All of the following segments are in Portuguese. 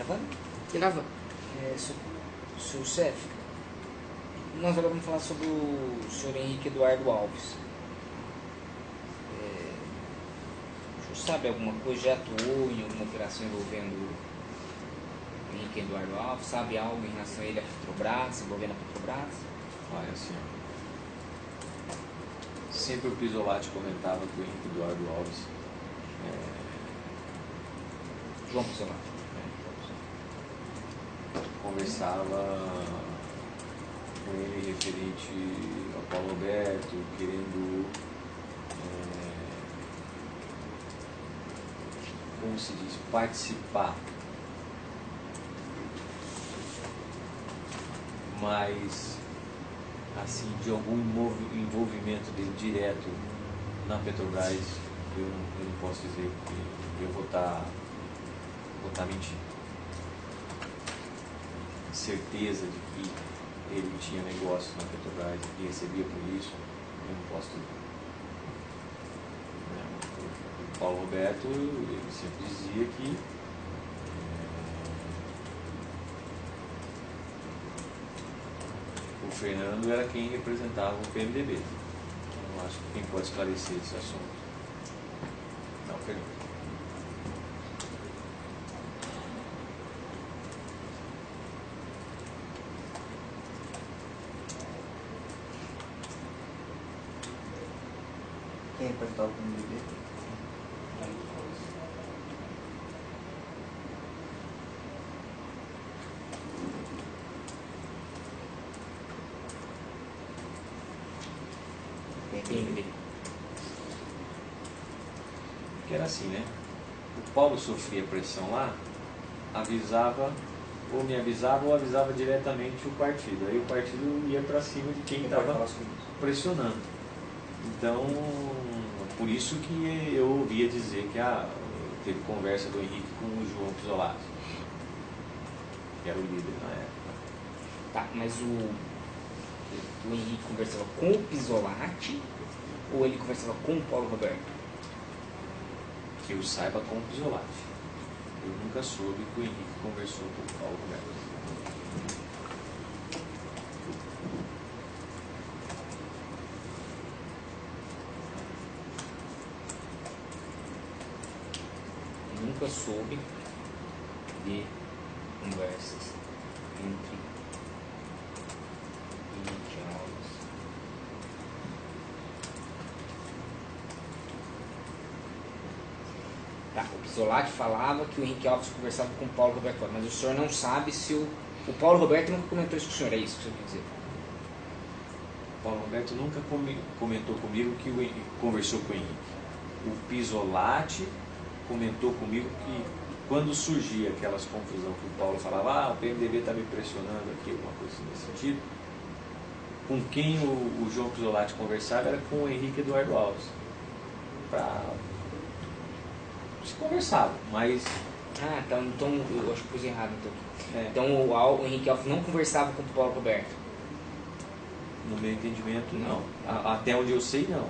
gravando? Gravando. Seu chefe, nós agora vamos falar sobre o senhor Henrique Eduardo Alves. O senhor sabe alguma coisa? Já atuou em alguma operação envolvendo o Henrique Eduardo Alves? Sabe algo em relação a ele, a Petrobras, envolvendo a Petrobras? Olha, assim, sempre o Pisolati comentava que o Henrique Eduardo Alves João Pisolati. Conversava com ele referente ao Paulo Roberto, querendo, como se diz, participar, mas assim, de algum envolvimento dele direto na Petrobras, eu não posso dizer que eu vou estar mentindo. Certeza de que ele tinha negócio na Petrobras e recebia por isso, eu não posso dizer. O Paulo Roberto, ele sempre dizia que o Fernando era quem representava o PMDB. Eu acho que quem pode esclarecer esse assunto é o Fernando. Quem representava o PMDB? PMDB. Que era assim, né? O Paulo sofria pressão lá, avisava, ou me avisava, ou avisava diretamente o partido. Aí o partido ia para cima de quem estava pressionando. Então, por isso que eu ouvia dizer que teve conversa do Henrique com o João Pisolati, que era o líder na época. Tá, mas o Henrique conversava com o Pisolati ou ele conversava com o Paulo Roberto? Que eu saiba, com o Pisolati. Eu nunca soube que o Henrique conversou com o Paulo Roberto. Nunca soube de conversas entre Henrique Alves o Pisolati falava que o Henrique Alves conversava com o Paulo Roberto, mas o senhor não sabe se o Paulo Roberto nunca comentou isso com o senhor, é isso que o senhor quer dizer? O Paulo Roberto nunca comentou comigo que o Henrique conversou com o Henrique. O Pisolati comentou comigo que quando surgia aquelas confusões que o Paulo falava, o PMDB está me pressionando aqui, alguma coisa nesse sentido, com quem o João Pisolati conversava era com o Henrique Eduardo Alves. Se conversava, mas... então eu acho que pus errado então. Então o Henrique Alves não conversava com o Paulo Roberto? No meu entendimento, não. Até onde eu sei, não.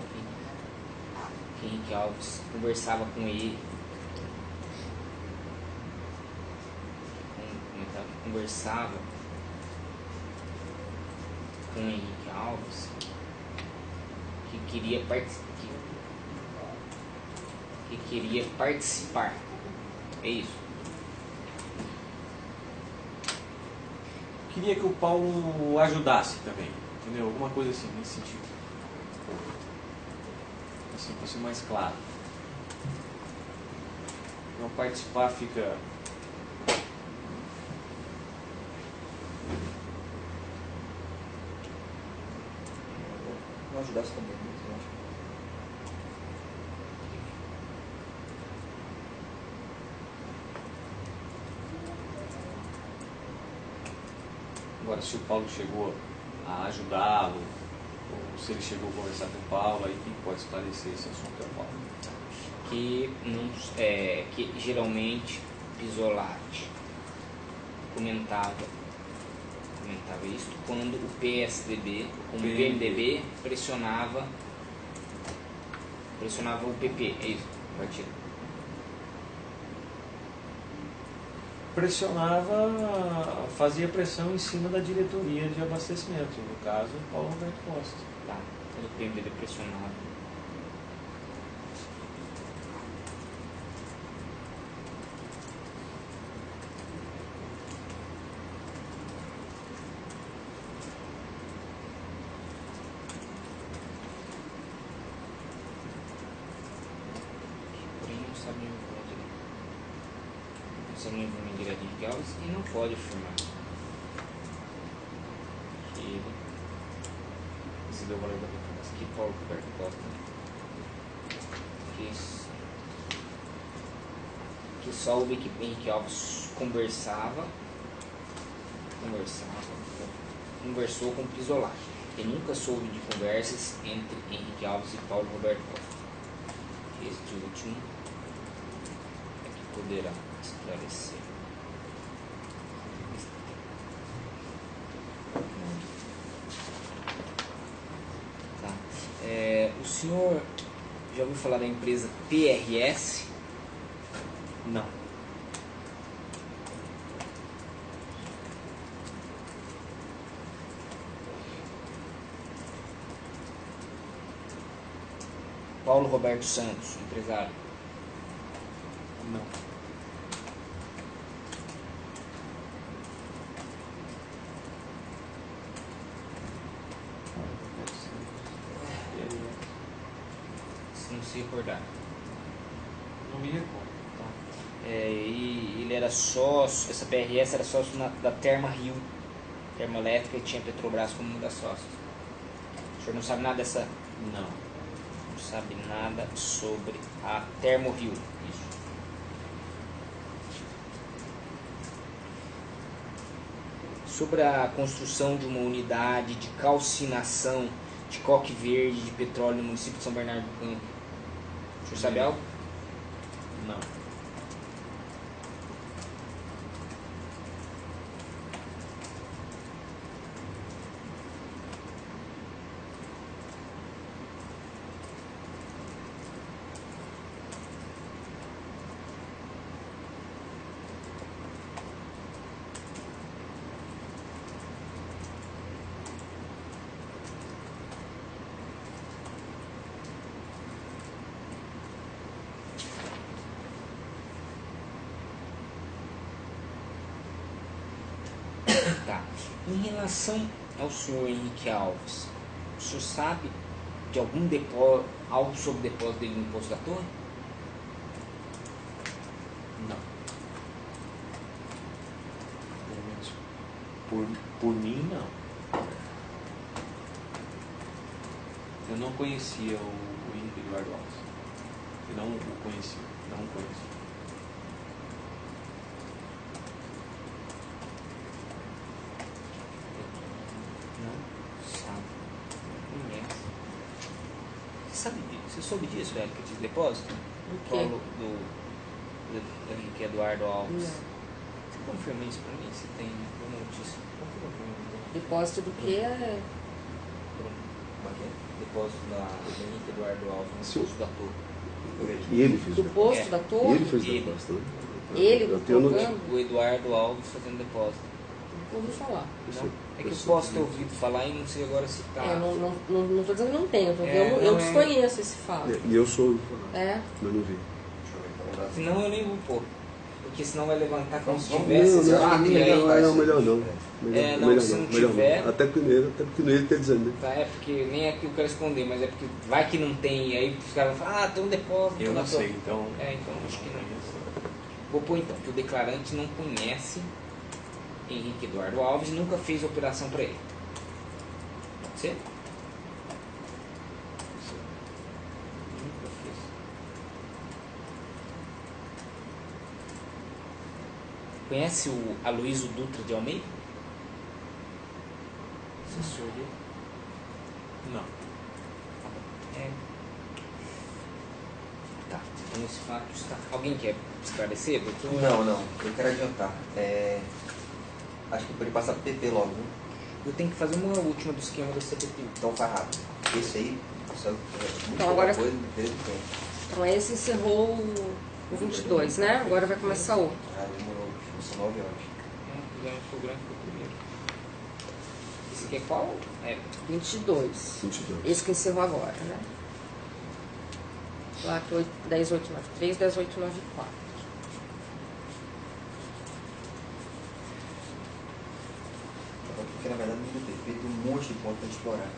Henrique Alves conversava com ele. Conversava com o Henrique Alves que queria participar. É isso. Queria que o Paulo ajudasse também, entendeu? Alguma coisa assim, nesse sentido. Assim, para ser mais claro. Não participar fica... Não ajudasse também, né? Eu acho. Agora, se o Paulo chegou a ajudá-lo, ou se ele chegou a conversar com o Paulo, aí quem pode esclarecer esse assunto é o Paulo. Que geralmente Pisolati comentava isso quando o PSDB, o PMDB pressionava o PP, é isso, o partido. pressionava, fazia pressão em cima da diretoria de abastecimento, no caso, Paulo Roberto Costa. Tá, o prêmio dele é pressionado. Porém, não sabe nem o que pode. Não sabe nem o que direto de Alves e não pode afirmar que ele recebeu o valor da performance que Paulo Roberto Costa que soube que Henrique Alves conversou com Pisolati. Ele nunca soube de conversas entre Henrique Alves e Paulo Roberto Costa. Este último é que poderá esclarecer. Tá. O senhor já ouviu falar da empresa PRS? Não. Paulo Roberto Santos, empresário. Não. Se não se recordar. Não me recordo. E ele era sócio, essa PRS era sócio da Terma-Rio, termoelétrica, e tinha Petrobras como uma das sócias. O senhor não sabe nada dessa? Não. Não sabe nada sobre a Termo-Rio. Isso. Sobre a construção de uma unidade de calcinação de coque verde de petróleo no município de São Bernardo do Campo. O senhor sabe algo? Não. Tá. Em relação ao senhor Henrique Alves, o senhor sabe de algum depósito, algo sobre o depósito dele no Poço da Torre? Não. Pelo menos por mim, não. Eu não conhecia o Henrique Eduardo Alves. Eu não o conhecia. Não o conhecia. Você soube disso, velho, que tinha depósito? O quê? Paulo do Henrique Eduardo Alves. Não. Você confirma isso pra mim? Se tem alguma notícia? Confirma pra mim. Depósito do que é? Depósito do Henrique Eduardo Alves no Sim. Poço da Torre. E ele fez Do o depósito. posto da E torre? ele fez o Ele. depósito, né? Ele Eu tenho colocando? notícia. O Eduardo Alves fazendo depósito. Não ouvi falar. Não? É que eu Pessoal, posso ter ouvido falar e não sei agora se tá. Não tô dizendo que não tenho, eu não é. desconheço esse fato. E eu sou, É? mas não vi. Senão eu nem vou pôr. Porque senão vai levantar como se Vamos- tivesse Não, esse não, fato não, e aí. não, melhor não. É, não, melhor se não, não melhor tiver- não. Até porque não ele está dizendo, né? Tá, é porque nem é que eu quero esconder, mas é porque vai que não tem, e aí os caras falam, tem um depósito. Eu na não tua-" sei, então. Então acho que não. Vou pôr então, que o declarante não conhece Henrique Eduardo Alves e nunca fez operação para ele. Pode ser? Nunca fez. Conhece o Aloysio Dutra de Almeida? Assessor dele? Não. É. Tá, então esse fato está. Alguém quer esclarecer, doutor? Não, eu quero adiantar. Acho que pode passar pro PP logo, né? Eu tenho que fazer uma última do esquema do CPTU. Então faz rápido. Esse aí, muito Então, pouca agora- coisa, beleza, tem. Então esse encerrou O 22, né? Agora vai começar outro. Ah, demorou. São 9 horas. Foi o grande foi o primeiro. Esse aqui é qual? É 22. 22. Esse que encerrou agora, né? Lá que 10893, 10894. Porque na verdade não ter feito um monte de ponto para explorar.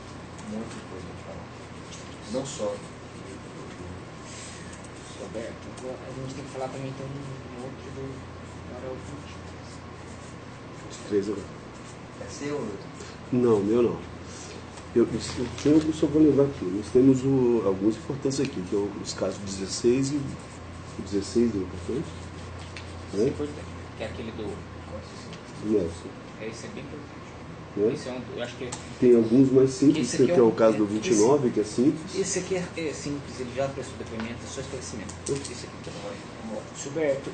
Um monte de coisa para falar. Não só. Roberto. A gente tem que falar também, tem um outro do. Agora é o 20. 23 agora. É seu ou outro? Não, meu não. Eu só vou lembrar aqui. Nós temos alguns importantes aqui, que é os casos 16 e o 16 é importante. Esse é Né? importante. Que é aquele do. Do Nelson. Esse é bem importante. Né? Esse é um. Eu acho que é. Tem alguns mais simples, Esse que aqui é o caso do 29, que é simples. Esse aqui é simples, ele já prestou depoimento, é só esclarecimento. Esse aqui que é Gilberto,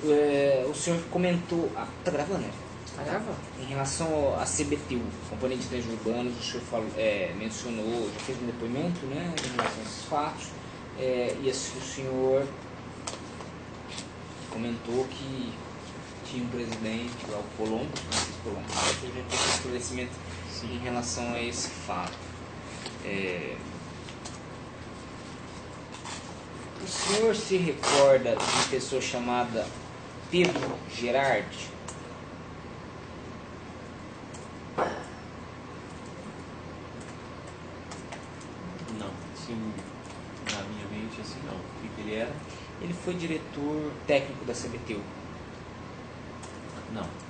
o senhor comentou. Ah, tá gravando, né? Tá gravando. Em relação à CBTU, Companhia de Trens Urbanos, o senhor falou, mencionou, já fez um depoimento, né, em relação a esses fatos, e o senhor comentou que tinha um presidente lá, o Colombo, Francisco Colombo, o senhor já fez um esclarecimento em relação a esse fato. O senhor se recorda de uma pessoa chamada Pedro Gerardi? Não, assim, na minha mente, assim, não. O que ele era? Ele foi diretor técnico da CBTU. Não.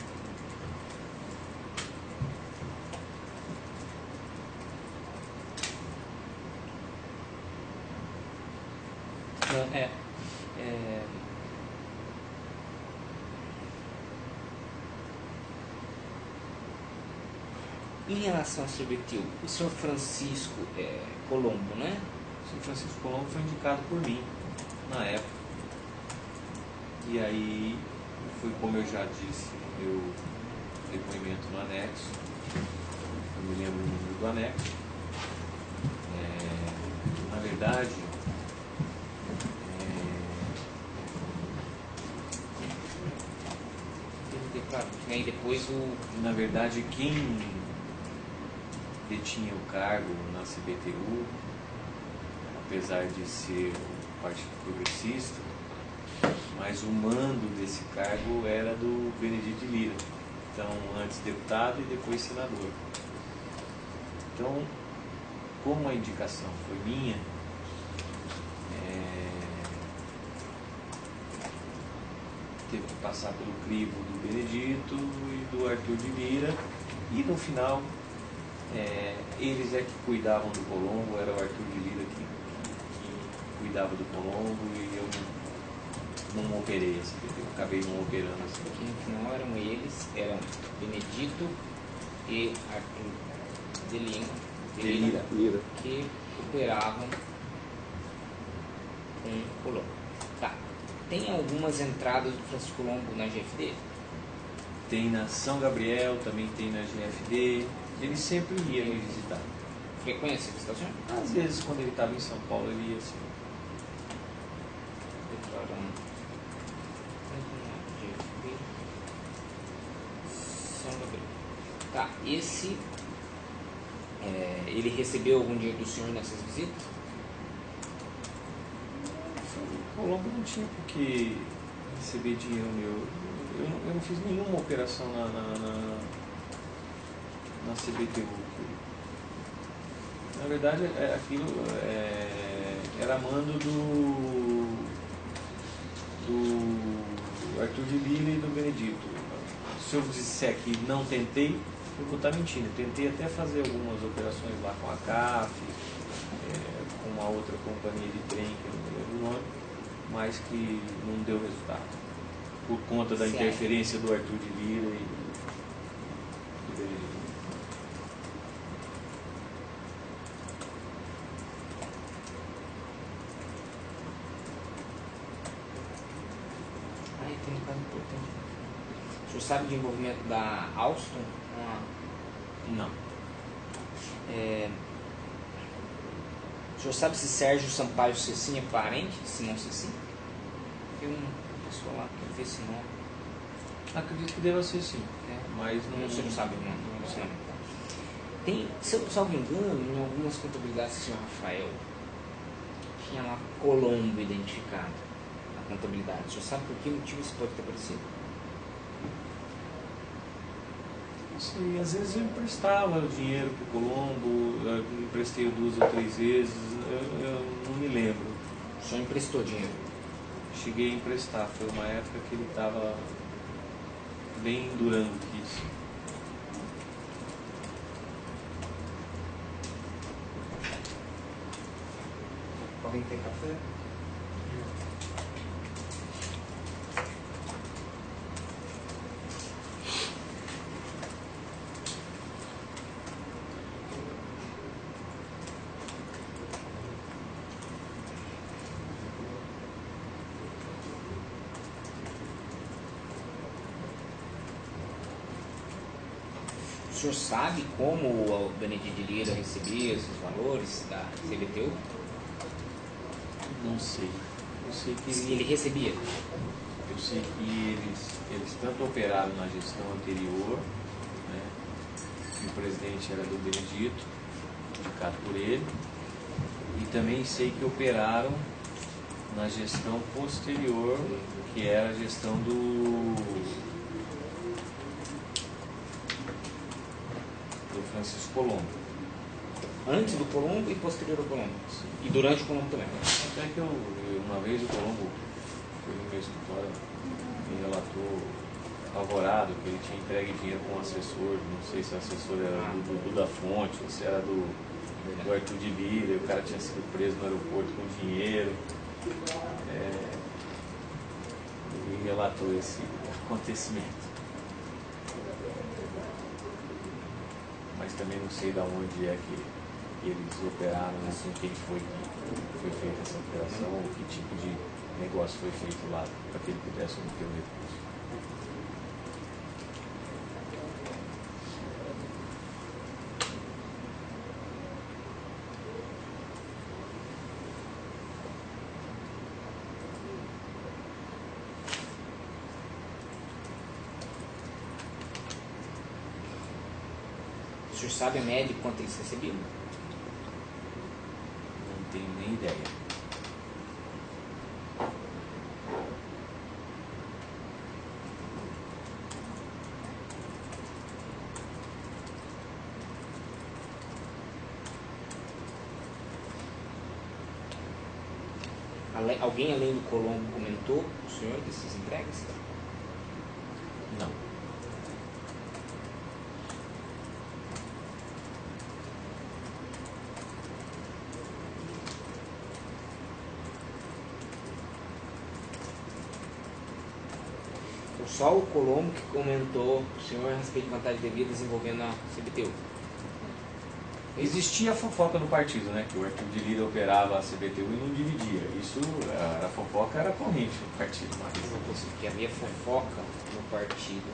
Em relação à CBTU, o senhor Francisco Colombo, né? O São Francisco Colombo foi indicado por mim, na época. E aí, foi como eu já disse, meu depoimento no anexo. Eu me lembro o número do anexo. Na verdade, Claro, e depois na verdade, quem detinha o cargo na CBTU, apesar de ser o Partido Progressista, mas o mando desse cargo era do Benedito Lira, então antes deputado e depois senador. Então, como a indicação foi minha, teve que passar pelo crivo do Benedito e do Arthur de Lira, e no final eles é que cuidavam do Colombo, era o Arthur de Lira que cuidava do Colombo, e eu não operei essa CBTU, eu acabei não operando essa que no final eram eles, eram Benedito e Arthur de Lira, que operavam com o Colombo. Tá. Tem algumas entradas do Francisco Colombo na GFD? Tem na São Gabriel, também tem na GFD. Ele sempre ia me visitar. Frequência de estação? Às vezes, quando ele estava em São Paulo, ele ia assim. Declarando. GFD. São Gabriel. Tá. Esse. Ele recebeu algum dinheiro do senhor nessas visitas? O Colombo não tinha por que receber dinheiro meu. Eu não fiz nenhuma operação na CBTU. Na verdade, aquilo era mando do Arthur de Lira e do Benedito. Se eu disser que não tentei, eu vou estar mentindo. Eu tentei até fazer algumas operações lá com a CAF, com uma outra companhia de trem, que eu não me lembro o nome, mas que não deu resultado. Por conta da interferência do Arthur de Lira e do Benedito. Aí tem um caso importante. O senhor sabe de envolvimento da Alstom? Não. O senhor sabe se Sérgio Sampaio Cecim é parente de Simão Cecim? Tem um pessoa lá que fez esse nome. Acredito que deva ser sim, É. mas não... Você não sabe o nome, não. Tem, se eu não salvo engano, em algumas contabilidades do senhor Rafael, tinha lá Colombo identificado na contabilidade. O senhor sabe por que motivo isso pode ter aparecido? Não sei, às vezes eu emprestava o dinheiro para o Colombo, eu emprestei 2 ou 3 vezes, eu não me lembro. O senhor emprestou dinheiro? Cheguei a emprestar, foi uma época que ele estava bem durando isso. Alguém tem café? O senhor sabe como o Benedito de Lira recebia esses valores da CBTU? Não sei. Eu sei que Se ele recebia? Eu sei que eles tanto operaram na gestão anterior, né, que o presidente era do Benedito, indicado por ele, e também sei que operaram na gestão posterior, que era a gestão do Francisco Colombo. Antes do Colombo e posterior ao Colombo? E durante o Colombo também? Até que uma vez o Colombo foi no meu escritório e relatou apavorado que ele tinha entregue dinheiro com um assessor, não sei se o assessor era do da Fonte ou se era do Arthur de Lira, e o cara tinha sido preso no aeroporto com dinheiro. Ele relatou esse acontecimento. Mas também não sei de onde é que eles operaram, assim, quem foi que foi feita essa operação, ou que tipo de negócio foi feito lá para que ele pudesse obter o recurso. O senhor sabe a média de quanto eles recebiam? Não tenho nem ideia. Alguém além do Colombo comentou o senhor dessas entregas? Não. Só o Colombo que comentou o senhor a respeito de vantagens devidas envolvendo a CBTU. Existia a fofoca no partido, né? Que o Arthur de Lira operava a CBTU e não dividia. Isso, a fofoca era corrente no partido. Mas... que havia fofoca no partido.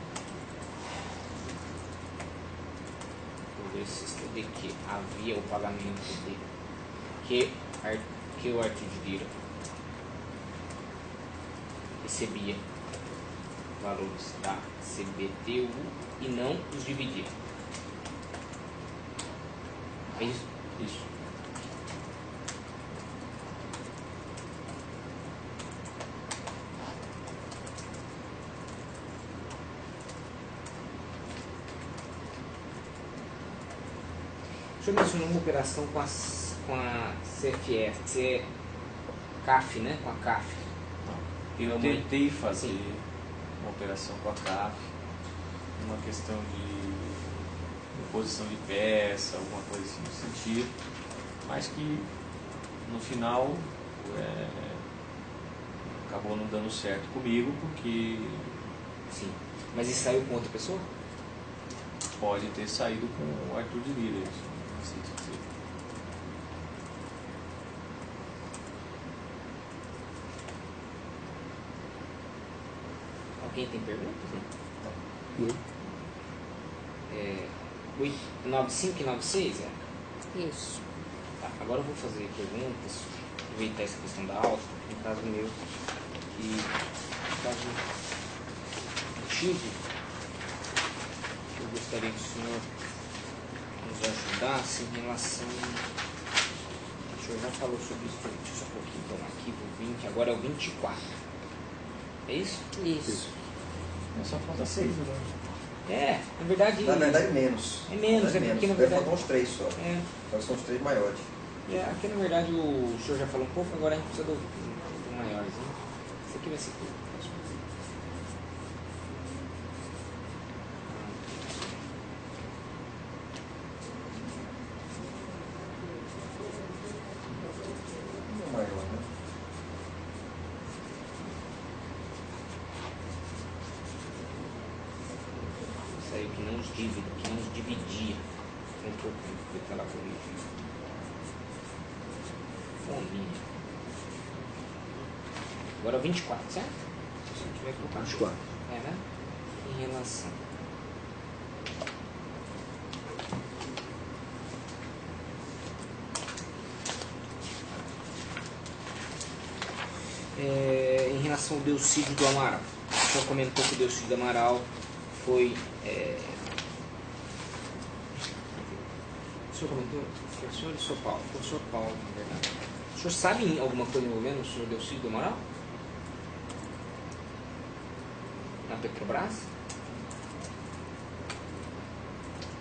Por esse de que havia o pagamento de que o Arthur de Lira recebia valores da CBTU e não os dividia. É isso? Isso. O senhor mencionou uma operação com a CFF, CAF, né? Com a CAF. Eu tentei fazer uma operação com a CAF, uma questão de imposição de peça, alguma coisa assim no sentido, mas que no final acabou não dando certo comigo, porque... Sim. Mas isso saiu com outra pessoa? Pode ter saído com o Arthur de Lira, isso não sei dizer. Alguém tem perguntas? Não. 95 e 96, Isso. Tá, agora eu vou fazer perguntas, aproveitar essa questão da alta, no caso meu, e no caso motivo que eu gostaria que o senhor nos ajudasse em relação... O senhor já falou sobre isso, deixa eu só um pouquinho, então, arquivo 20, agora é o 24. É isso? Isso. Só falta 6 agora. É, na verdade... Na verdade, menos. É menos, é porque na verdade... Faltam uns 3 só. É, Então são os 3 maiores. aqui na verdade o senhor já falou um pouco, agora a gente precisa do maiorzinho. Esse aqui vai ser tudo. O maior, né? Isso aí que não nos divide, que não nos dividia. Um pouco de lá comigo. Fominha. Agora é o 24, certo? Se a gente vai colocar 24. É, né? Em relação. Em relação ao Delcídio do Amaral. O senhor comentou que o Delcídio do Amaral foi... O senhor comentou? Foi o senhor e o senhor Paulo? Foi o senhor Paulo, na verdade. O senhor sabe alguma coisa envolvendo o senhor Delcídio do Amaral? Na Petrobras?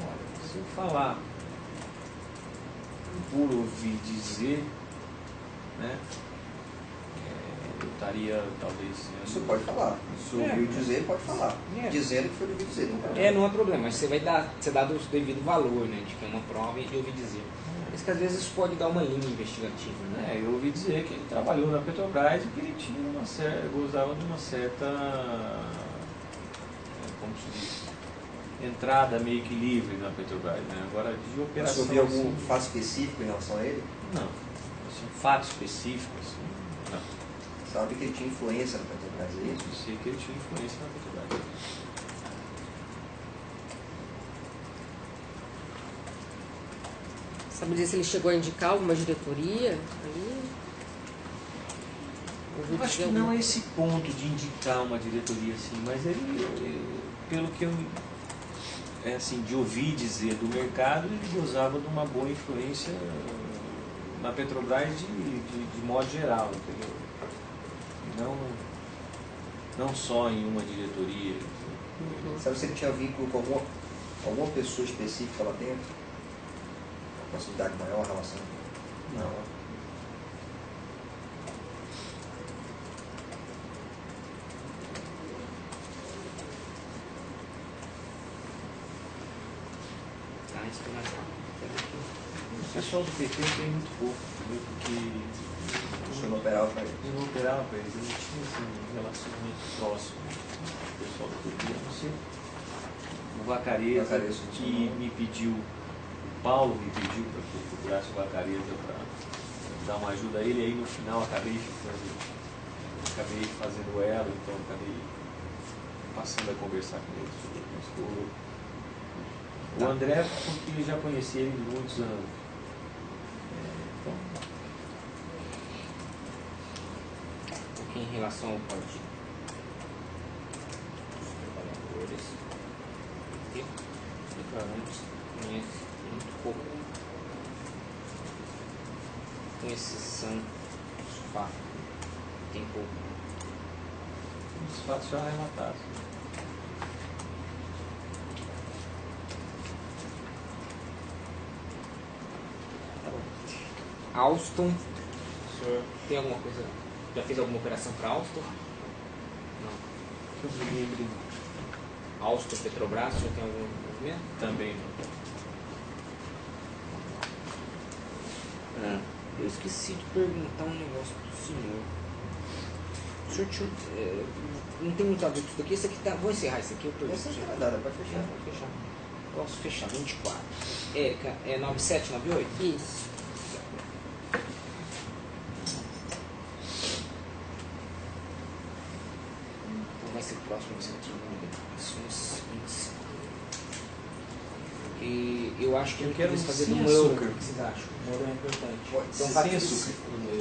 Olha, se eu falar por ouvir dizer, né, eu estaria talvez... Você pode falar. Se ouviu dizer, pode falar. É. Dizendo que foi de ouvir dizer. Não pode. Não há problema, mas você vai dar, o devido valor, né, de que é uma prova e de ouvir dizer. Mas que às vezes isso pode dar uma linha investigativa, né? eu ouvi dizer que ele trabalhou na Petrobras e que ele tinha gozava de uma certa, como se diz, entrada meio que livre na Petrobras, né? Agora, de Você operação... ouviu algum assim, fato específico em relação a ele? não. Assim, fato específico, assim, não. Sabe que ele tinha influência na Petrobras, é isso? Eu sei que ele tinha influência na Petrobras. Sabe dizer se ele chegou a indicar alguma diretoria ali? Ouviu Eu acho dizer que não alguma- é esse ponto de indicar uma diretoria assim, mas pelo que eu, assim, de ouvir dizer do mercado, ele gozava de uma boa influência na Petrobras de modo geral, entendeu? Não só em uma diretoria. Sabe se ele tinha vínculo com alguma pessoa específica lá dentro? Proximidade maior, relação? Não. Tá, isso que nós O pessoal do PT tem muito pouco, entendeu? Porque Você não operava para ele. eu não operava para eles, eu não tinha assim, um relacionamento próximo com o pessoal do PT, a não ser o Vacareza, Vacareza, que me pediu, o Paulo me pediu para que eu procurasse o Vacareza para dar uma ajuda a ele, aí no final acabei fazendo ela, então acabei passando a conversar com ele sobre isso. O André, porque eu já conheci ele de muitos anos. Então, Porque em relação ao partido, os trabalhadores e os declarantes conhecem muito pouco, com exceção dos fatos, tem pouco. os fatos já relatados. Tá bom. Alstom, o senhor tem alguma coisa? Já fez alguma operação para Alstom? Não. Que eu me lembre Alstom, Petrobras, o senhor tem algum movimento? também, não. Eu esqueci de perguntar um negócio pro senhor. O senhor tinha, não tem muito a ver com isso daqui. Esse aqui tá. Vou encerrar esse aqui, eu pergunto. Esse não vai nada, pode fechar. Pode fechar. Posso fechar, 24. Érica, é 9798? Isso. Então vai ser próximo, vai ser aqui. Ações 25. E eu acho que Eu a gente quero poderia fazer sem um euro. açúcar. O que vocês acham? Um euro é importante. Pode Então, ser faz sem isso. açúcar.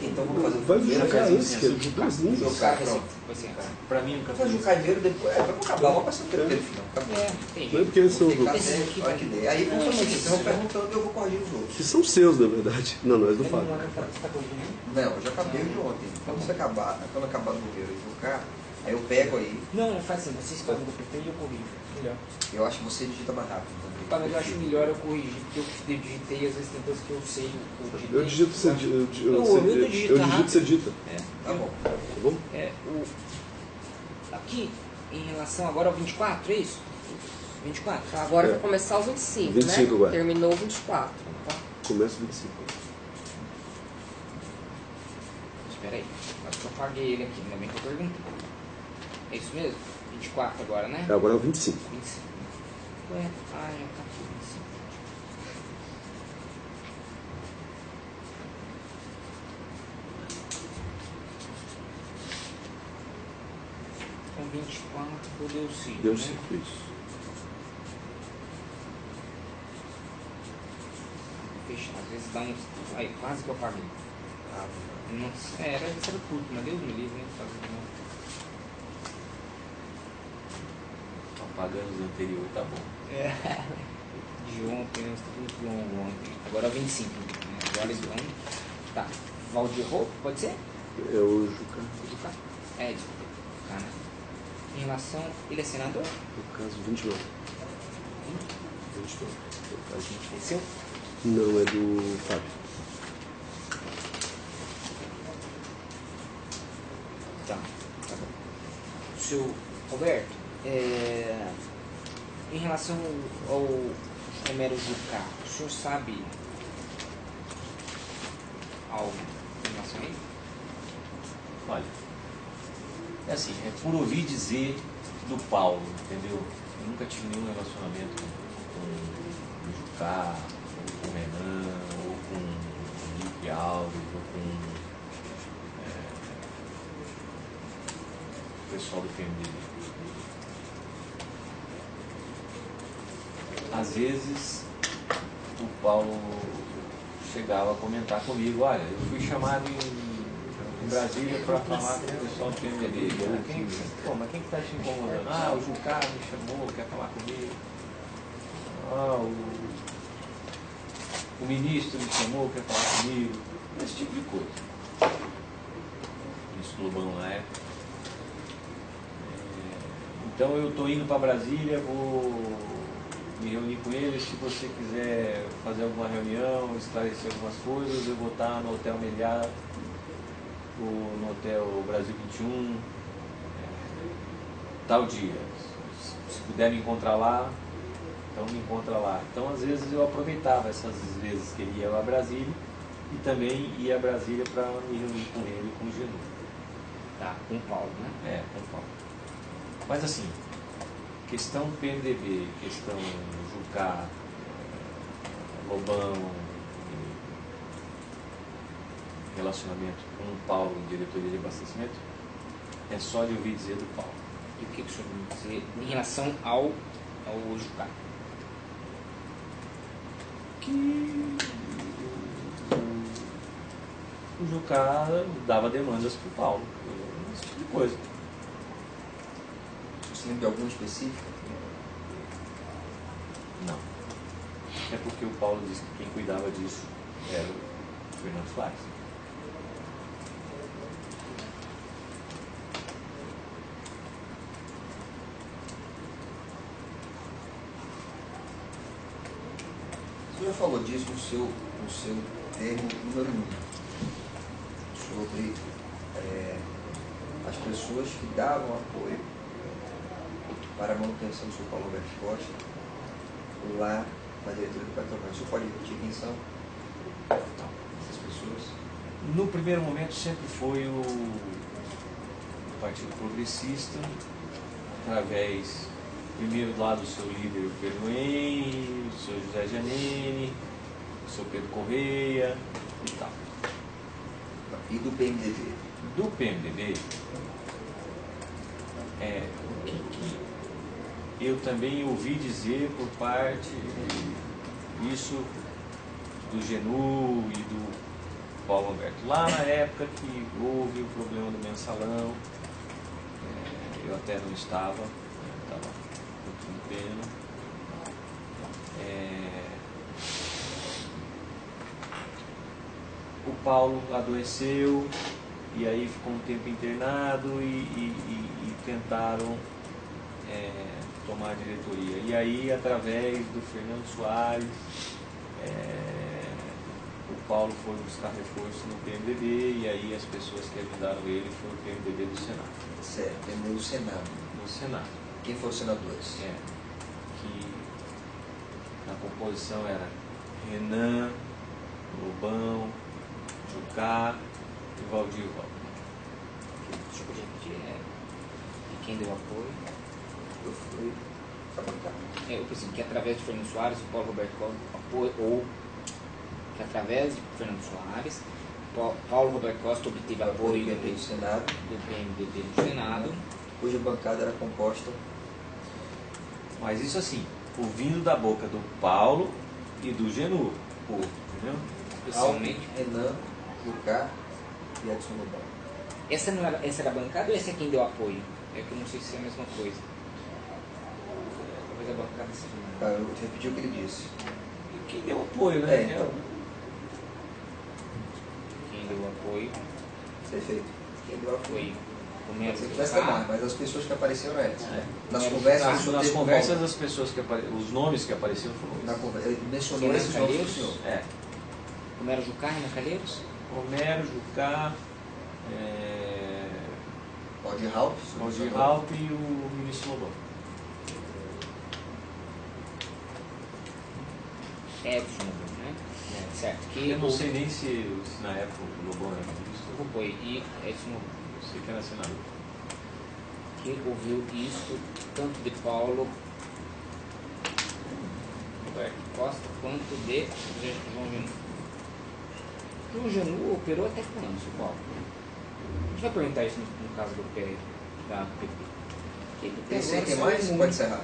Então vamos fazer o Vai primeiro jogar cafezinho antes, sem que é açúcar. duas linhas. Jogar Pronto. vai ser assim. Pra mim, um Faz café. o caiveiro depois. Vamos acabar, vamos passar o primeiro final. Acabou. É, tem Não é jeito. porque eles são Vou ficar do... Esse até- aqui olha que ideia. Aí vamos Não, fazer o mas seguinte, eu vou isso já- perguntando e eu vou corrigir os outros. Que são seus, na verdade. Não, não é do Ele Fábio. não é pra você tá corrigindo? Não, eu já acabei o de ontem. Quando acabar do roteiro e tocar, aí eu pego aí, Não, faz assim, você escolhe o que pretende e eu corrijo. Melhor. eu acho que você digita mais rápido também. Mas eu acho melhor eu corrigir, porque eu digitei, às vezes tem coisas que eu sei. Eu digito, você digita. dita. Tá bom. Tá bom? Aqui, em relação agora ao 24, é isso? 24. Tá, agora É. vai começar o 25, 25 né? agora. Terminou o 24. Começa o 25. Espera aí, acho que eu apaguei ele aqui, ainda bem que eu perguntei. É isso mesmo? 24 agora, né? Agora é o 25. 25. Ué, já tá aqui, 25. Então 24 pro Delcídio, Deu né? 5 isso. Fechar, às vezes dá uns... Aí, quase que eu apaguei. Nossa, era curto, mas Deus me livre, né? Fazer de novo. Apagando os anteriores, tá bom. De ontem, né? Está muito longo ontem. Agora é 25. Né? Agora então. Tá. Valdir Roupa, pode ser? É o Juca. Juca. É, de Juca, né? Em relação. Ele é senador? No caso, 29. 29. No caso, 29. É seu? Não, é do Fábio. Tá. Tá bom. Seu Roberto, em relação ao Romero Jucá, o senhor sabe algo em relação a ele? Olha, é assim, é por ouvir dizer do Paulo, entendeu? Eu nunca tive nenhum relacionamento com o Jucá, ou com o Renan, ou com o Henrique Alves, ou com o pessoal do PMDB. Às vezes o Paulo chegava a comentar comigo, olha, eu fui chamado em Brasília para falar com o pessoal do PMDB. Mas quem que está te incomodando? Ah, o Jucá me chamou, quer falar comigo. Ah, o ministro me chamou, quer falar comigo. Esse tipo de coisa. Isso Lobão na época. Então eu estou indo para Brasília, vou me reunir com eles. Se você quiser fazer alguma reunião, esclarecer algumas coisas, eu vou estar no Hotel Meliá, no Hotel Brasil 21, tal dia. Se puder me encontrar lá, então me encontra lá. Então às vezes eu aproveitava essas vezes que ele ia a Brasília e também ia a Brasília para me reunir com ele e com o Genu. Tá, com o Paulo, né? Com o Paulo. Mas assim, questão PMDB, questão Jucá, Lobão, relacionamento com o Paulo, diretoria de abastecimento, é só de ouvir dizer do Paulo. E o que o senhor me dizer em relação ao Jucá? Que o Jucá dava demandas para o Paulo, esse tipo de coisa. Você lembra de alguma específica? Não. É porque o Paulo disse que quem cuidava disso era o Fernando Flávio. O senhor falou disso no seu termo número 1, sobre as pessoas que davam apoio para a manutenção do Sr. Paulo Roberto Costa lá na diretoria do Petrobras. O senhor pode repetir quem são essas pessoas? No primeiro momento sempre foi o Partido Progressista, através, primeiro lá do seu líder, o Pedro Henrique, do seu José Giannini, do seu Pedro Correia e tal. E do PMDB? Do PMDB, o que eu também ouvi dizer por parte Isso do Genu e do Paulo Roberto. Lá na época que houve o problema do mensalão, eu até não estava, estava um pouquinho pena. O Paulo adoeceu e aí ficou um tempo internado e tentaram tomar a diretoria. E aí, através do Fernando Soares, o Paulo foi buscar reforço no PMDB e aí as pessoas que ajudaram ele foi o PMDB do Senado. Certo, PMDB do Senado. No Senado. Quem foram os senadores? Que na composição era Renan, Lobão, Jucá e Valdir Rocha. Deixa eu poder repetir, e quem deu apoio? Eu fui para bancar. Eu pensei que através de Fernando Soares, o Paulo Roberto Costa apoio, ou que através de Fernando Soares, Paulo Roberto Costa obteve apoio do PMDB do Senado. Do PMDB do Senado. Cuja bancada era composta. Mas isso assim, ouvindo da boca do Paulo e do Genu, entendeu? Especialmente. Renan, Jucá e Edson Lobão. Essa era a bancada ou essa é quem deu apoio? É que eu não sei se é a mesma coisa. Talvez a bancada seja. Eu vou te repetir o que ele disse. Quem deu apoio, né? Então. Quem deu apoio Perfeito. Quem deu apoio. foi o Melo Se do tivesse Jucá. mais, mas as pessoas que apareceram eram. Nas Melo conversas, do Nas conversas das pessoas que apareceram, os nomes que apareciam foram na esses. conversa, ele mencionou Renan esses nomes do Calheiros? senhor. Romero Jucá, Renan Calheiros? Romero, Jucá, Valdir Raup. Valdir Raup e o ministro Lobão. Edson Lobão, né? Certo. Que Eu não sei nem se na época o Lobão era ministro. o apoio e Edson Lobão. Eu sei que era senador. Que ouviu isso tanto de Paulo Roberto Costa quanto de João Genu. João Genu operou até quando, seu Paulo? A gente vai perguntar isso no caso do PP, da PP. Tem sei quem mais? Pode encerrar.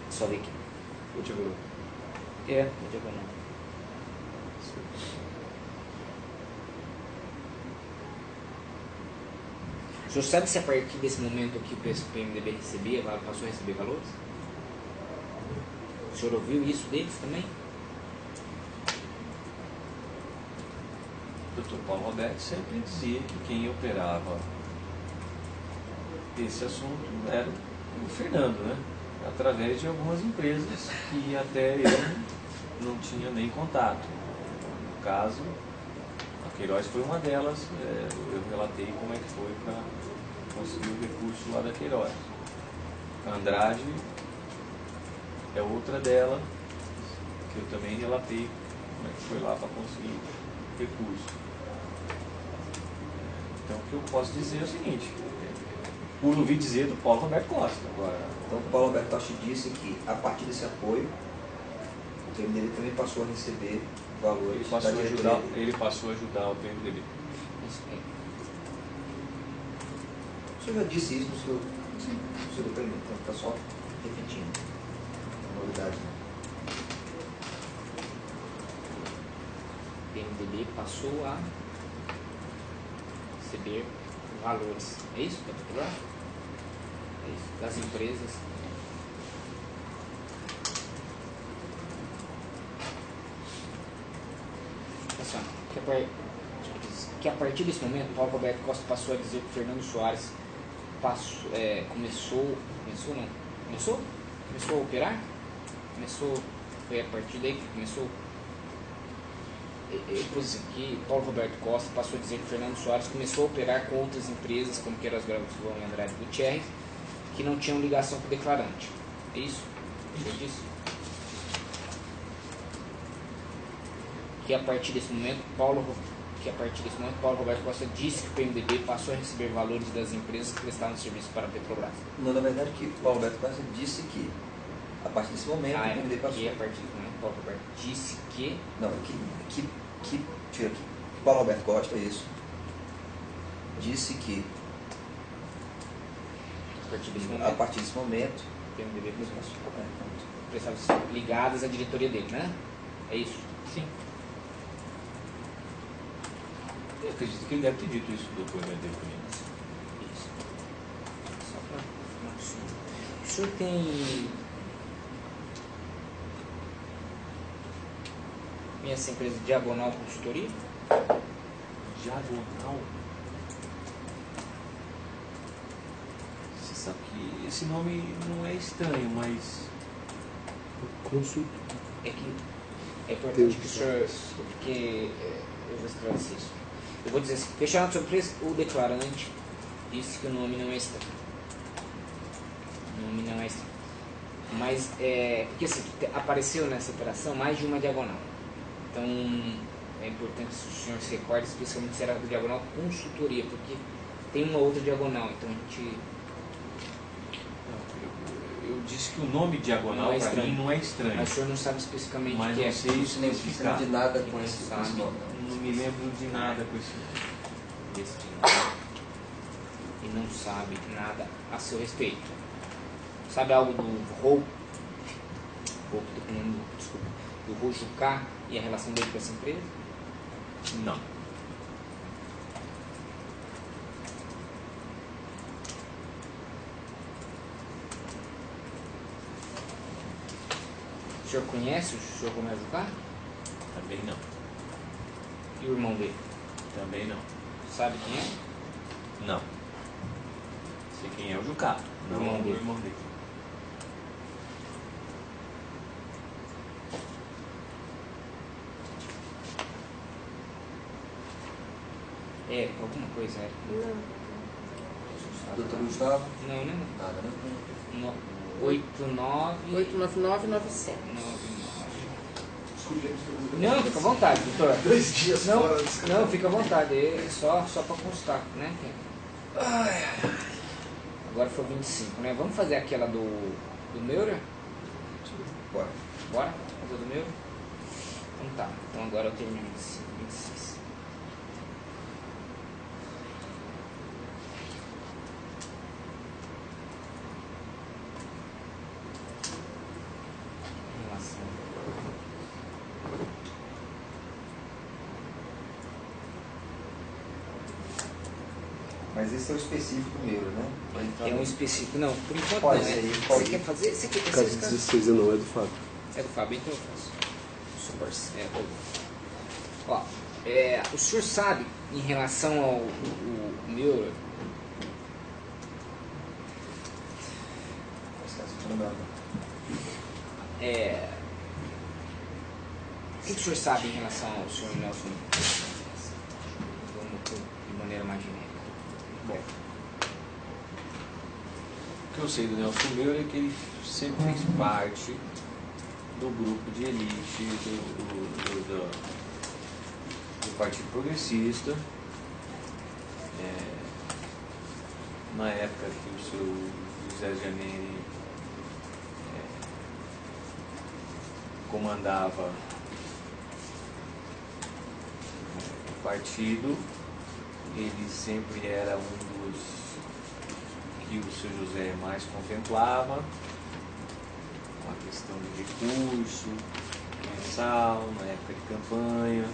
Só ver aqui. Deixa eu ver. Não tem como não. O senhor sabe se a partir desse momento aqui o PMDB recebia, passou a receber valores? O senhor ouviu isso deles também? O Dr. Paulo Roberto sempre dizia que quem operava esse assunto era o Fernando, né? Através de algumas empresas que até eu não tinha nem contato. No caso, a Queiroz foi uma delas, eu relatei como é que foi para conseguir o recurso lá da Queiroz. A Andrade é outra dela, que eu também relatei como é que foi lá para conseguir recurso. Então, o que eu posso dizer é o seguinte, por ouvir dizer do Paulo Roberto Costa. Agora, Então, o Paulo Roberto Costa disse que, a partir desse apoio, o PMDB também passou a receber valores ele passou, da a diretoria. ajudar, ele passou a ajudar o PMDB. Isso aí. O senhor já disse isso no seu depoimento, então está só repetindo. Novidade. O PMDB passou a receber valores. É isso que eu falar? É isso, das empresas. Assim, que a partir desse momento, Paulo Roberto Costa passou a dizer que Fernando Soares começou a operar? Foi a partir daí que começou? Por exemplo, que Paulo Roberto Costa passou a dizer que Fernando Soares começou a operar com outras empresas, como Queiroz Gravos e Andrade Gutierrez, que não tinham ligação com o declarante. É isso? Você disse? Que a partir desse momento, Paulo Roberto Costa disse que o PMDB passou a receber valores das empresas que prestavam serviço para a Petrobras. Não, na verdade, que Paulo Roberto Costa disse que, a partir desse momento, o PMDB passou. Que a partir desse momento, Paulo Roberto disse que... Não, tira aqui. Paulo Roberto Costa, isso. Disse que, A partir desse a momento, partir desse momento, PMDB prestavam ligadas à diretoria dele, né? É isso? Sim. Eu acredito que ele deve ter dito isso no depoimento dele para mim. Isso. Só para o senhor tem... Conhece a empresa Diagonal Consultoria? Diagonal? Você sabe que esse nome não é estranho, mas... Consulta. É que é importante que o senhor... Porque eu vou esclarecer isso. Eu vou dizer assim, fechado surpresa, o declarante disse que o nome não é estranho. O nome não é estranho. Mas, porque assim, apareceu nessa operação mais de uma diagonal. Então, é importante que o senhor se recorde, especialmente se era do Diagonal Consultoria, porque tem uma outra diagonal, então a gente... Eu disse que o nome diagonal Não é para estranho. mim não é estranho. Mas o senhor não sabe especificamente Mas o que não é. sei Isso não especificar. precisa de nada com Não esse sabe. nome. Não me lembro de nada com esse nome. Desse tipo. E não sabe nada a seu respeito. Sabe algo do Rou? Desculpa. Do Rojucá e a relação dele com essa empresa? Não. O senhor conhece o senhor Rojucá? Também não. E o irmão dele? Também não. Sabe quem é? Não. Sei quem é o Jucá, não Irmão o dele. irmão dele. É, alguma coisa, é. Doutor Gustavo? Não, não, Nada, né? não. 89... 89997. Não, fica à vontade, doutor. 2 dias Não, fora desse não, fica à vontade, é só para constar, né? Agora foi 25, né? Vamos fazer aquela do Meura? Bora. Bora? Fazer do Meura? Então tá, então agora eu termino 25, 26. Mas esse é o específico meu, né? É um específico, não, por enquanto Pode não, ser, né? pode Você ser. quer fazer? Você quer Caso esse caso? 16 não é do Fábio. É do Fábio, então eu faço. Super. Ó, o senhor sabe, em relação ao Meura, o que o senhor sabe em relação ao senhor Nelson? Vamos de maneira mais genérica. Bom, o que eu sei do Nelson Meura é que ele sempre fez parte do grupo de elite do Partido Progressista. Na época que o seu José Janene comandava o partido, ele sempre era um dos que o seu José mais contemplava, com a questão de recurso mensal, na época de campanha.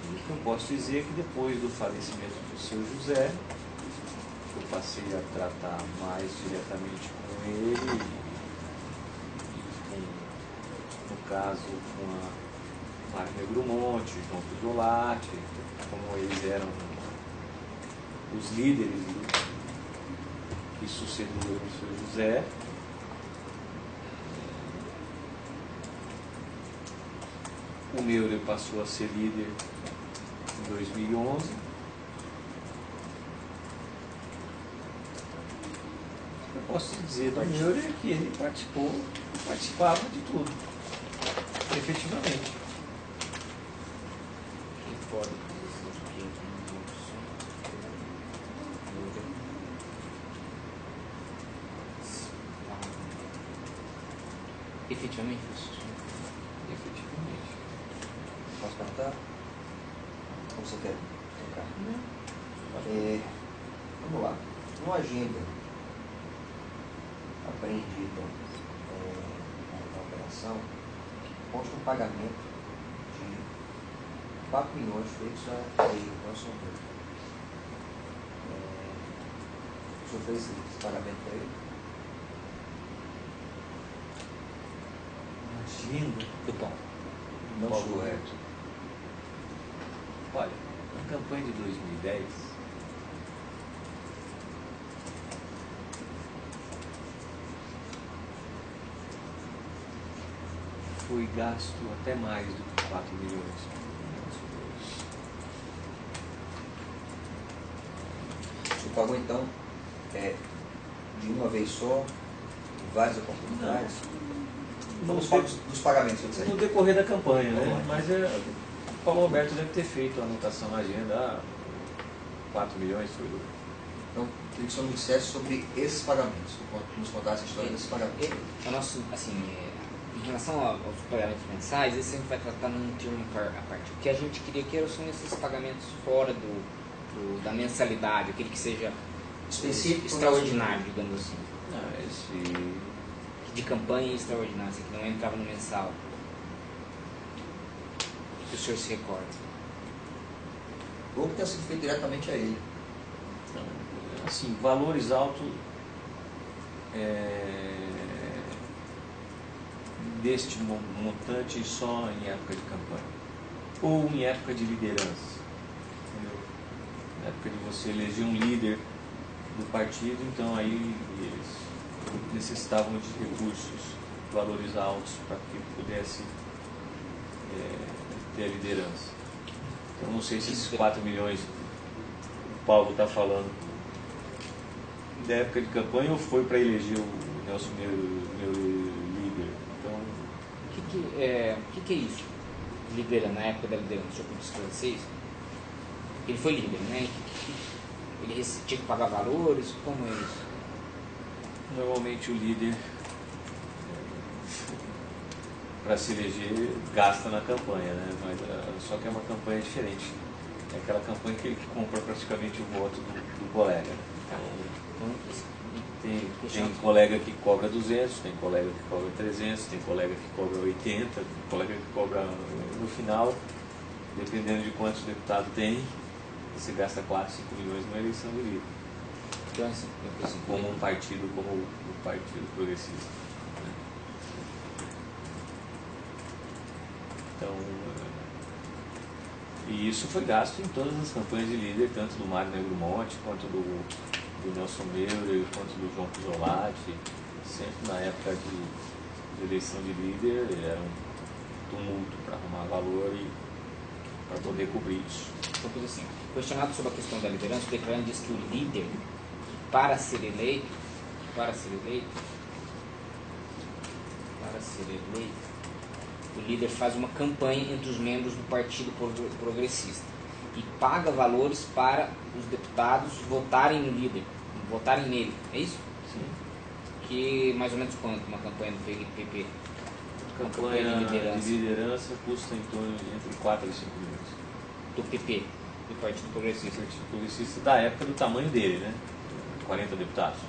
E eu posso dizer que depois do falecimento do seu José, eu passei a tratar mais diretamente com ele, e no caso com a Mário Negromonte, João Pisolati, como eles eram os líderes que sucederam o seu José. O Meura passou a ser líder em 2011. Eu posso dizer do Meura que ele participava de tudo, efetivamente. Quem pode dizer que eu efetivamente isso? Efetivamente. Posso perguntar? Ou você quer tocar? Vamos lá. Uma agenda apreendida na operação consta um pagamento de 4 milhões feitos a ele, Nelson Moura. O senhor fez esse pagamento para ele? Agenda Do pão. Não, Paulo senhor. Roberto. Olha, na campanha de 2010, foi gasto até mais do que 4 milhões. O senhor pagou então de uma vez só, em várias oportunidades? Vamos falar dos pagamentos, eu sei. No decorrer da campanha, né? Mas o Paulo Roberto deve ter feito a anotação na agenda, 4 milhões foi do... Então, queria que o senhor me dissesse sobre esses pagamentos, nos contasse a história desses pagamentos. O nosso, assim, em relação aos pagamentos mensais, esse a gente vai tratar num termo à parte. O que a gente queria que são esses pagamentos fora da mensalidade, aquele que seja Específico, extraordinário, digamos assim. esse... De campanha extraordinária, assim, que não entrava no mensal. Que o senhor se recorda. Ou que tenha sido feito diretamente a ele. Assim, valores altos deste montante só em época de campanha. Ou em época de liderança. Entendeu? Na época de você eleger um líder do partido, então aí eles necessitavam de recursos, valores altos para que pudesse ter a liderança. Eu não sei se esses 4 milhões o Paulo está falando da época de campanha ou foi para eleger o Nelson meu líder. Então, O que é isso? Liderança, na época da liderança, o senhor pode esclarecer isso? Ele foi líder, né? Ele tinha que pagar valores, como é isso? normalmente o líder, para se eleger, gasta na campanha, né? Mas só que é uma campanha diferente. É aquela campanha que ele compra praticamente o voto do colega. Então, tem colega que cobra 200, tem colega que cobra 300, tem colega que cobra 80, tem colega que cobra no final, dependendo de quantos deputados tem, você gasta 4, 5 milhões numa eleição de líder. Então, assim, Como um partido, como o Partido Progressista. Né? Então, e isso foi gasto em todas as campanhas de líder, tanto do Mário Negro Monte, quanto do Nelson Meurer, quanto do João Pisolati. Sempre na época de eleição de líder, era um tumulto para arrumar valor e para poder cobrir isso. Então, assim, questionado sobre a questão da liderança, o declarante diz que o líder, para ser eleito, o líder faz uma campanha entre os membros do Partido Progressista e paga valores para os deputados votarem no líder, votarem nele, é isso? Sim. Que mais ou menos quanto uma campanha do PP? Campanha de liderança custa em torno de entre 4 e 5 milhões. Do PP, do Partido Progressista. O Partido Progressista da época do tamanho dele, né? 40 deputados.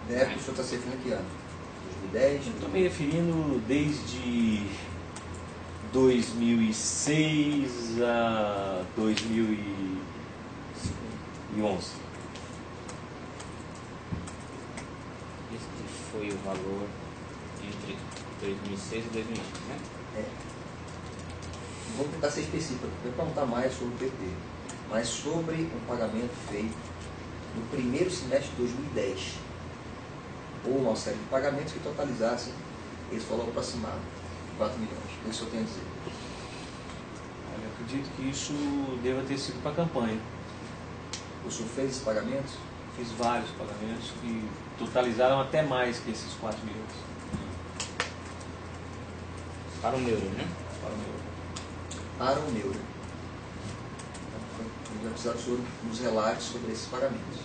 Da época, o senhor está se referindo a que ano? 2010? Eu estou me referindo desde 2006 a 2011. Este foi o valor entre 2006 e 2011, né? Vou tentar ser específico, não vou perguntar mais sobre o PP, mas sobre um pagamento feito no primeiro semestre de 2010, ou uma série de pagamentos que totalizassem esse valor aproximado, 4 milhões. O que o senhor tem a dizer? Olha, eu acredito que isso deva ter sido para a campanha. O senhor fez esses pagamentos? Fiz vários pagamentos que totalizaram até mais que esses 4 milhões. Para o Meurer, né? Para o meu. Para o Meurer. Eu vou precisar que o senhor nos relate sobre esses pagamentos.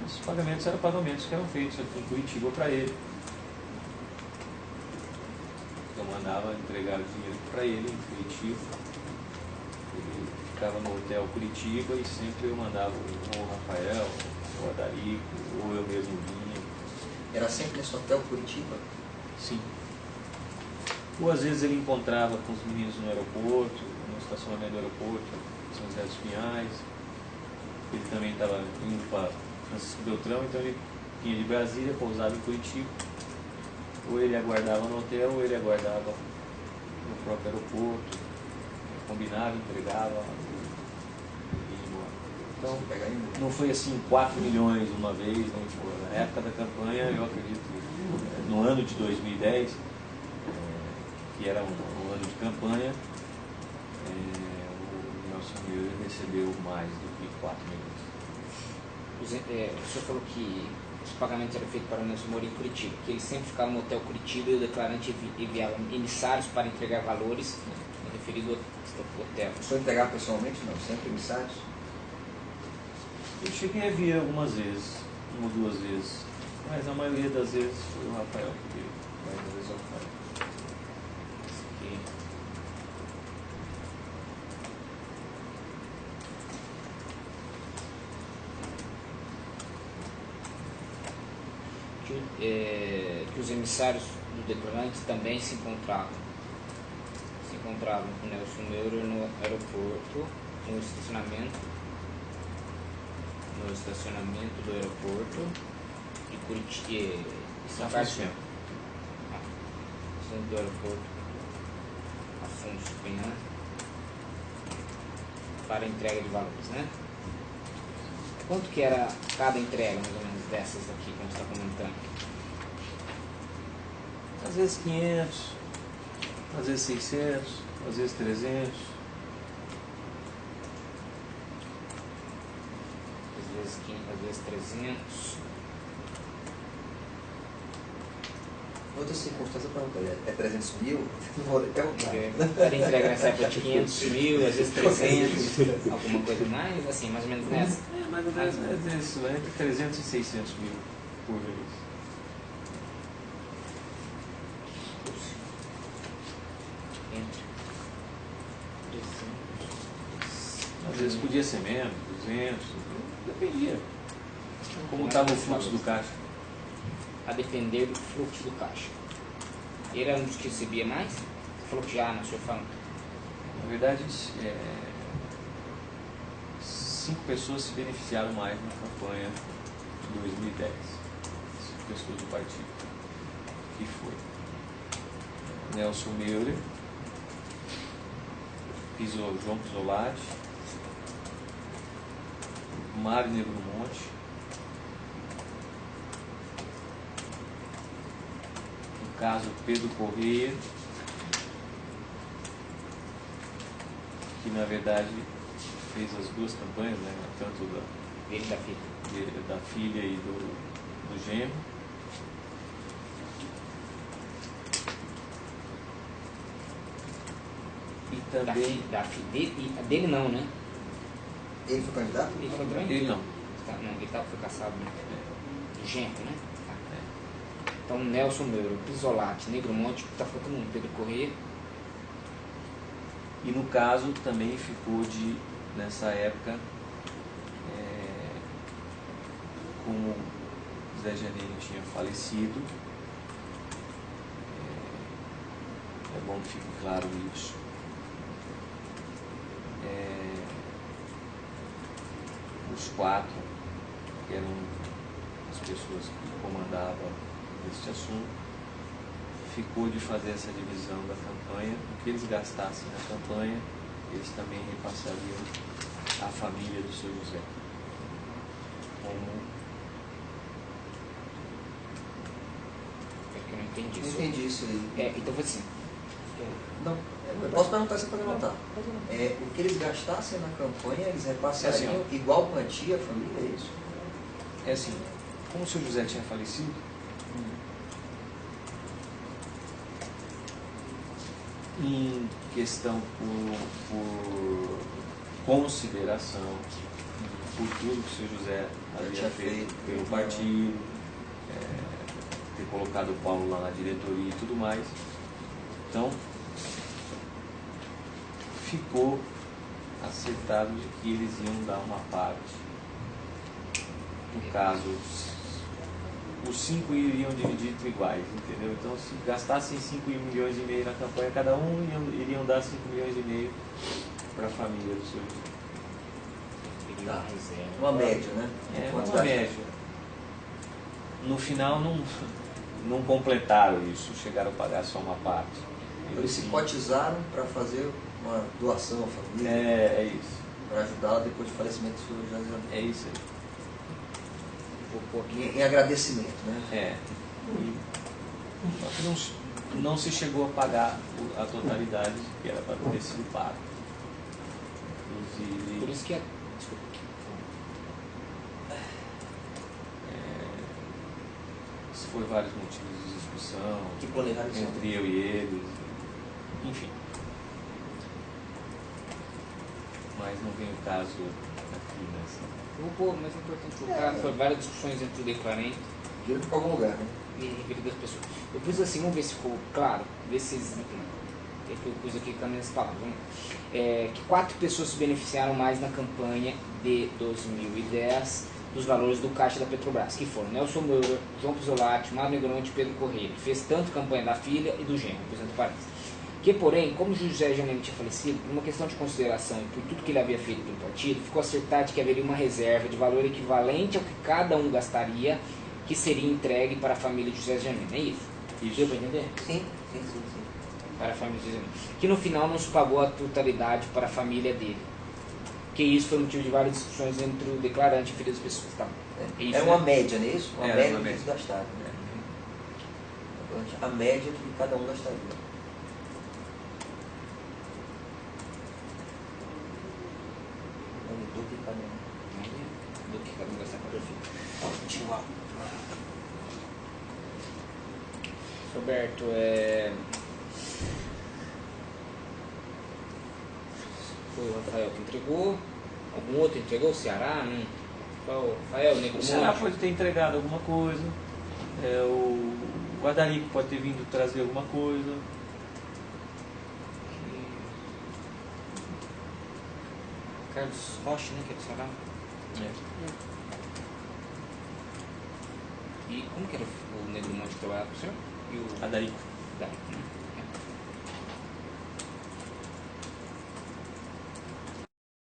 Esses pagamentos eram pagamentos que eram feitos aqui em Curitiba para ele. Eu mandava entregar o dinheiro para ele em Curitiba. Ele ficava no hotel Curitiba e sempre eu mandava ou o Rafael, ou o Adarico, ou eu mesmo vinha. Era sempre nesse hotel Curitiba? Sim. Ou às vezes ele encontrava com os meninos no aeroporto, no estacionamento do aeroporto, São José dos Pinhais. Ele também estava indo para Francisco Beltrão, então ele vinha de Brasília, pousava em Curitiba. Ou ele aguardava no hotel, ou ele aguardava no próprio aeroporto, combinava, entregava e ia embora. Então, não foi assim 4 milhões uma vez, não foi. Na época da campanha, eu acredito, no ano de 2010, que era um ano de campanha, o Nelson Miller recebeu mais do que 4 milhões. O senhor falou que os pagamentos eram feitos para o Nelson Moura em Curitiba, que ele sempre ficava no hotel Curitiba e o declarante enviava emissários para entregar valores no referido hotel. O senhor entregava pessoalmente? Não, sempre emissários? Eu cheguei a vir algumas vezes, uma ou duas vezes, mas a maioria das vezes foi o Rafael que veio. A maioria das vezes é o Rafael. Que os emissários do declarante também se encontravam com o Nelson Moura no aeroporto, no estacionamento do aeroporto de Curitiba, do aeroporto Afonso Pena, para entrega de valores, né? Quanto que era cada entrega, mais ou menos, dessas aqui, como você está comentando? Às vezes 500, às vezes 600, às vezes 300. Às vezes 500, às vezes 300. Outra circunstância para é 300 mil? Não vou perguntar. Para entregar nessa época de 500 mil, às vezes 300, alguma coisa mais, assim, mais ou menos nessa. Mais ou menos isso, entre 300 e 600 mil por vez. Entre 300. Às vezes podia ser menos, 200, dependia. Como estava o fluxo do caixa. A depender do fluxo do caixa. Ele era um dos que recebia mais? Você falou que já, né, o senhor fala? Na verdade, 5 pessoas se beneficiaram mais na campanha de 2010. 5 pessoas do partido. Que foi Nelson Meurer, João Pisolati, Mário Negromonte, no caso Pedro Corrêa, que na verdade fez as duas campanhas, né, tanto da filha e do genro. E também dele não, né? Ele foi candidato? Ele foi também? ele não. Não, ele foi caçado, né? Genro, né? Então, Nelson Meurer, Pisolati, Negromonte, está faltando um, Pedro Corrêa. E no caso também ficou nessa época, como Zé Janine tinha falecido, é bom que fique claro isso. Os 4, que eram as pessoas que comandavam este assunto, ficou de fazer essa divisão da campanha. O que eles gastassem na campanha, eles também repassariam à família do seu José. É que eu não entendi Não isso. entendi isso aí. Então foi assim. Não, eu posso perguntar, você pode anotar. O que eles gastassem na campanha, eles repassariam igual quantia a família, é isso? É assim, como o seu José tinha falecido, em questão por consideração por tudo que o seu José havia feito pelo partido, ter colocado o Paulo lá na diretoria e tudo mais. Então, ficou acertado de que eles iam dar uma parte. No caso, os 5 iriam dividir entre iguais, entendeu? Então, se gastassem 5 milhões e meio na campanha, cada um iriam dar 5 milhões e meio para a família do seu irmão. Tá. Uma média, né? É Quanto uma dá? média. No final não completaram isso, chegaram a pagar só uma parte. Eles se cotizaram para fazer uma doação à família, É isso. para ajudá-la depois do falecimento do senhor José Zambrano. É isso aí. Vou pôr aqui. Em agradecimento, né? É. Só que não se chegou a pagar a totalidade que era para ter sido pago. Inclusive, Por isso que desculpa. isso foi vários motivos de discussão Que planejaram isso. entre eu e eles, enfim. Mas não vem o caso aqui nessa. Vou pôr, mas é importante colocar. Foi várias discussões entre o declarante Dinheiro para algum lugar, né? e referido das pessoas. Eu pus assim, vamos ver se ficou claro, ver se existe. É que eu pus aqui com as minhas palavras. Vamos lá. Que 4 pessoas se beneficiaram mais na campanha de 2010 dos valores do caixa da Petrobras, que foram Nelson Moura, João Pisolati, Mário Negroni e Pedro Corrêa, que fez tanto campanha da filha e do genro, representante do país. Que, porém, como José Janine tinha falecido, por uma questão de consideração e por tudo que ele havia feito pelo partido, ficou acertado que haveria uma reserva de valor equivalente ao que cada um gastaria, que seria entregue para a família de José Janine. É isso? Isso. Deu para entender? Sim. Para a família de José Janine. Que no final não se pagou a totalidade para a família dele. Que isso foi motivo de várias discussões entre o declarante e filho das pessoas. Tá? É isso, É uma né? média, não é isso? Uma É, média uma do que média. eles gastaram. Né? A média do que cada um gastaria. Do que cada um. Do que cada um gastar com a filho. Continuar. Roberto, foi o Rafael que entregou. Algum outro entregou? O Ceará? Não. Foi o Rafael, o Negro O Ceará Monte? pode ter entregado alguma coisa, o Guadarico pode ter vindo trazer alguma coisa. Carlos Rocha, né? Que é do Ceará. E como que era o Negro Monte que trabalhava com o senhor? E o Guadarico. Daí, né?